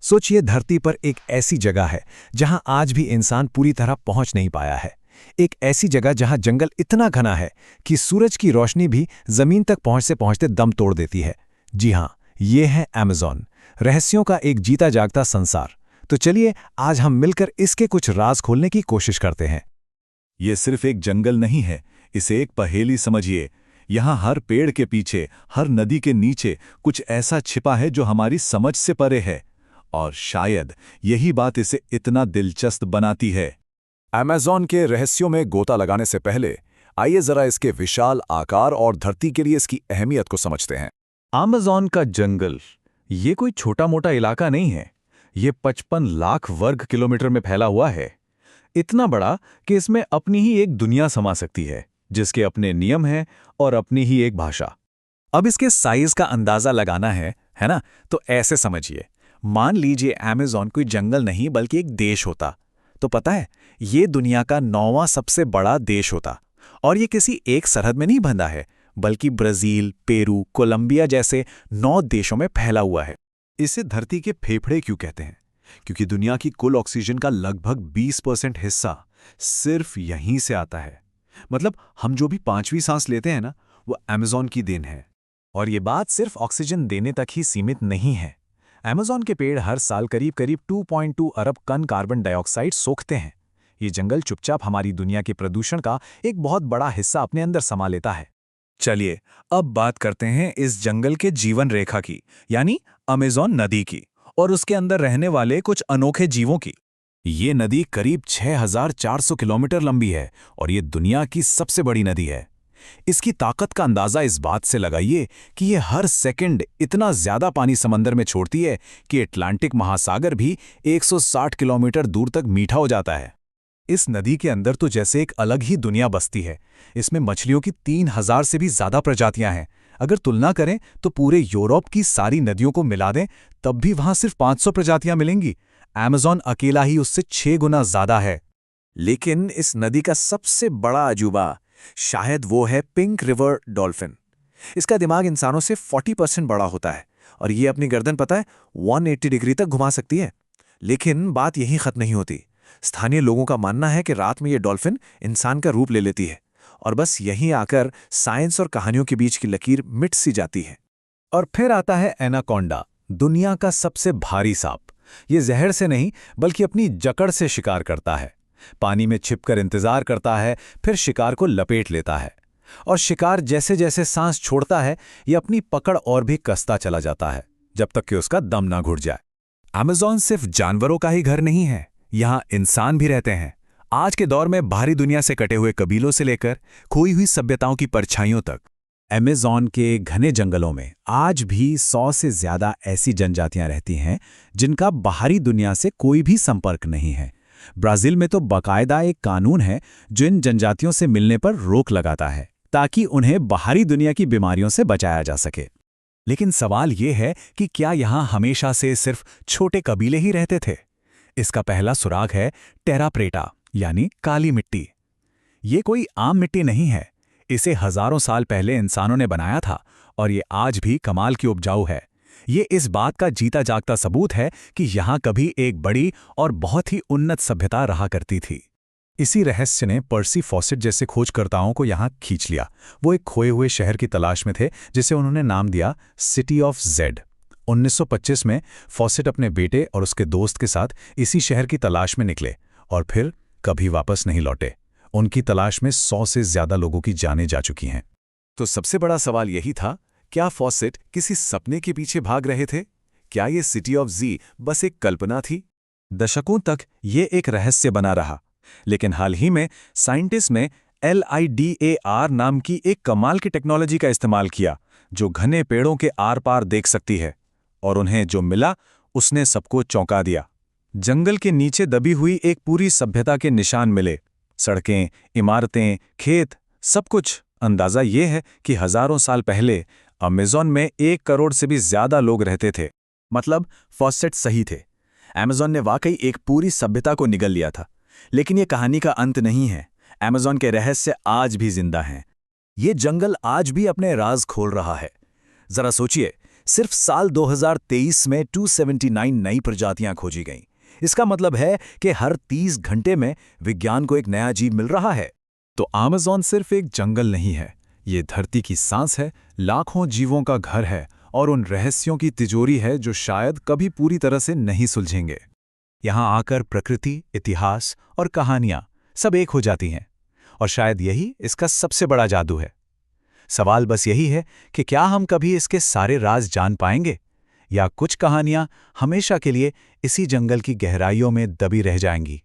सोचिए, धरती पर एक ऐसी जगह है जहां आज भी इंसान पूरी तरह पहुंच नहीं पाया है। एक ऐसी जगह जहां जंगल इतना घना है कि सूरज की रोशनी भी जमीन तक पहुंचते पहुंचते दम तोड़ देती है। जी हां, ये है अमेज़न, रहस्यों का एक जीता जागता संसार। तो चलिए, आज हम मिलकर इसके कुछ राज खोलने की कोशिश करते हैं। ये सिर्फ एक जंगल नहीं है, इसे एक पहेली समझिए। यहाँ हर पेड़ के पीछे, हर नदी के नीचे कुछ ऐसा छिपा है जो हमारी समझ से परे है, और शायद यही बात इसे इतना दिलचस्प बनाती है। अमेज़न के रहस्यों में गोता लगाने से पहले आइए जरा इसके विशाल आकार और धरती के लिए इसकी अहमियत को समझते हैं। अमेज़न का जंगल ये कोई छोटा मोटा इलाका नहीं है। ये 55 लाख वर्ग किलोमीटर में फैला हुआ है। इतना बड़ा कि इसमें अपनी ही एक दुनिया समा सकती है, जिसके अपने नियम हैं और अपनी ही एक भाषा। अब इसके साइज का अंदाजा लगाना है ना? तो ऐसे समझिए, मान लीजिए अमेज़न कोई जंगल नहीं बल्कि एक देश होता, तो पता है ये दुनिया का 9वां सबसे बड़ा देश होता। और ये किसी एक सरहद में नहीं बंधा है, बल्कि ब्राजील, पेरू, कोलंबिया जैसे 9 देशों में फैला हुआ है। इसे धरती के फेफड़े क्यों कहते हैं? क्योंकि दुनिया की कुल ऑक्सीजन का लगभग 20% हिस्सा सिर्फ यहीं से आता है। मतलब हम जो भी 5वीं सांस लेते हैं ना, वो अमेज़न की देन है। और ये बात सिर्फ ऑक्सीजन देने तक ही सीमित नहीं है। अमेज़न के पेड़ हर साल करीब 2.2 अरब टन कार्बन डाइऑक्साइड सोखते हैं। ये जंगल चुपचाप हमारी दुनिया के प्रदूषण का एक बहुत बड़ा हिस्सा अपने अंदर समा लेता है। चलिए, अब बात करते हैं इस जंगल के जीवन रेखा की, यानी अमेज़न नदी की, और उसके अंदर रहने वाले कुछ अनोखे जीवों की। ये नदी करीब 6400 किलोमीटर लंबी है और ये दुनिया की सबसे बड़ी नदी है। इसकी ताकत का अंदाजा इस बात से लगाइए कि ये हर सेकंड इतना ज्यादा पानी समंदर में छोड़ती है कि अटलांटिक महासागर भी 160 किलोमीटर दूर तक मीठा हो जाता है। इस नदी के अंदर तो जैसे एक अलग ही दुनिया बसती है। इसमें मछलियों की 3000 से भी ज्यादा प्रजातियां हैं। अगर तुलना करें तो पूरे यूरोप की सारी नदियों को मिला दें तब भी वहां सिर्फ 500 प्रजातियां मिलेंगी। अमेज़न अकेला ही उससे 6 गुना ज्यादा है। लेकिन इस नदी का सबसे बड़ा अजूबा शायद वो है पिंक रिवर डॉल्फिन। इसका दिमाग इंसानों से 40% बड़ा होता है और ये अपनी गर्दन पता है 180 डिग्री तक घुमा सकती है। लेकिन बात यहीं खत्म नहीं होती। स्थानीय लोगों का मानना है कि रात में ये डॉल्फिन इंसान का रूप ले लेती है और बस यहीं आकर साइंस और कहानियों के बीच की लकीर मिट सी जाती है। और फिर आता है एनाकोंडा, दुनिया का सबसे भारी सांप। ये जहर से नहीं बल्कि अपनी जकड़ से शिकार करता है। पानी में छिपकर इंतजार करता है, फिर शिकार को लपेट लेता है। और शिकार जैसे जैसे सांस छोड़ता है, ये अपनी पकड़ और भी कसता चला जाता है, जब तक कि उसका दम ना घुट जाए। अमेज़न सिर्फ जानवरों का ही घर नहीं है, यहाँ इंसान भी रहते हैं। आज के दौर में बाहरी दुनिया से कटे हुए कबीलों से लेकर खोई हुई सभ्यताओं की परछाइयों तक, अमेज़न के घने जंगलों में आज भी 100 से ज्यादा ऐसी जनजातियां रहती हैं जिनका बाहरी दुनिया से कोई भी संपर्क नहीं है। ब्राजील में तो बाकायदा एक कानून है जो इन जनजातियों से मिलने पर रोक लगाता है, ताकि उन्हें बाहरी दुनिया की बीमारियों से बचाया जा सके। लेकिन सवाल ये है कि क्या यहाँ हमेशा से सिर्फ छोटे कबीले ही रहते थे? इसका पहला सुराग है टेरा प्रेटा, यानी काली मिट्टी। ये कोई आम मिट्टी नहीं है, इसे हजारों साल पहले इंसानों ने बनाया था और ये आज भी कमाल की उपजाऊ है। ये इस बात का जीता जागता सबूत है कि यहाँ कभी एक बड़ी और बहुत ही उन्नत सभ्यता रहा करती थी। इसी रहस्य ने पर्सी फॉसेट जैसे खोजकर्ताओं को यहाँ खींच लिया। वो एक खोए हुए शहर की तलाश में थे जिसे उन्होंने नाम दिया सिटी ऑफ जेड। 1925 में फॉसेट अपने बेटे और उसके दोस्त के साथ इसी शहर की तलाश में निकले और फिर कभी वापस नहीं लौटे। उनकी तलाश में 100 से ज्यादा लोगों की जानें जा चुकी हैं। तो सबसे बड़ा सवाल यही था, क्या फॉसेट किसी सपने के पीछे भाग रहे थे? क्या ये सिटी ऑफ जी बस एक कल्पना थी? दशकों तक ये एक रहस्य बना रहा, लेकिन हाल ही में साइंटिस्ट ने LIDAR नाम की एक कमाल की टेक्नोलॉजी का इस्तेमाल किया जो घने पेड़ों के आर पार देख सकती है। और उन्हें जो मिला उसने सबको चौंका दिया। जंगल के नीचे दबी हुई एक पूरी सभ्यता के निशान मिले। सड़कें, इमारतें, खेत, सब कुछ। अंदाजा ये है कि हजारों साल पहले अमेज़न में 1 करोड़ से भी ज्यादा लोग रहते थे। मतलब फॉसेट सही थे, अमेज़न ने वाकई एक पूरी सभ्यता को निगल लिया था। लेकिन ये कहानी का अंत नहीं है। अमेज़न के रहस्य आज भी जिंदा हैं। ये जंगल आज भी अपने राज खोल रहा है। जरा सोचिए, सिर्फ साल 2023 में 279 नई प्रजातियां खोजी गईं। इसका मतलब है कि हर 30 घंटे में विज्ञान को एक नया जीव मिल रहा है। तो अमेज़न सिर्फ एक जंगल नहीं है, ये धरती की सांस है, लाखों जीवों का घर है और उन रहस्यों की तिजोरी है जो शायद कभी पूरी तरह से नहीं सुलझेंगे। यहाँ आकर प्रकृति, इतिहास और कहानियां सब एक हो जाती हैं, और शायद यही इसका सबसे बड़ा जादू है। सवाल बस यही है कि क्या हम कभी इसके सारे राज जान पाएंगे, या कुछ कहानियां हमेशा के लिए इसी जंगल की गहराइयों में दबी रह जाएंगी।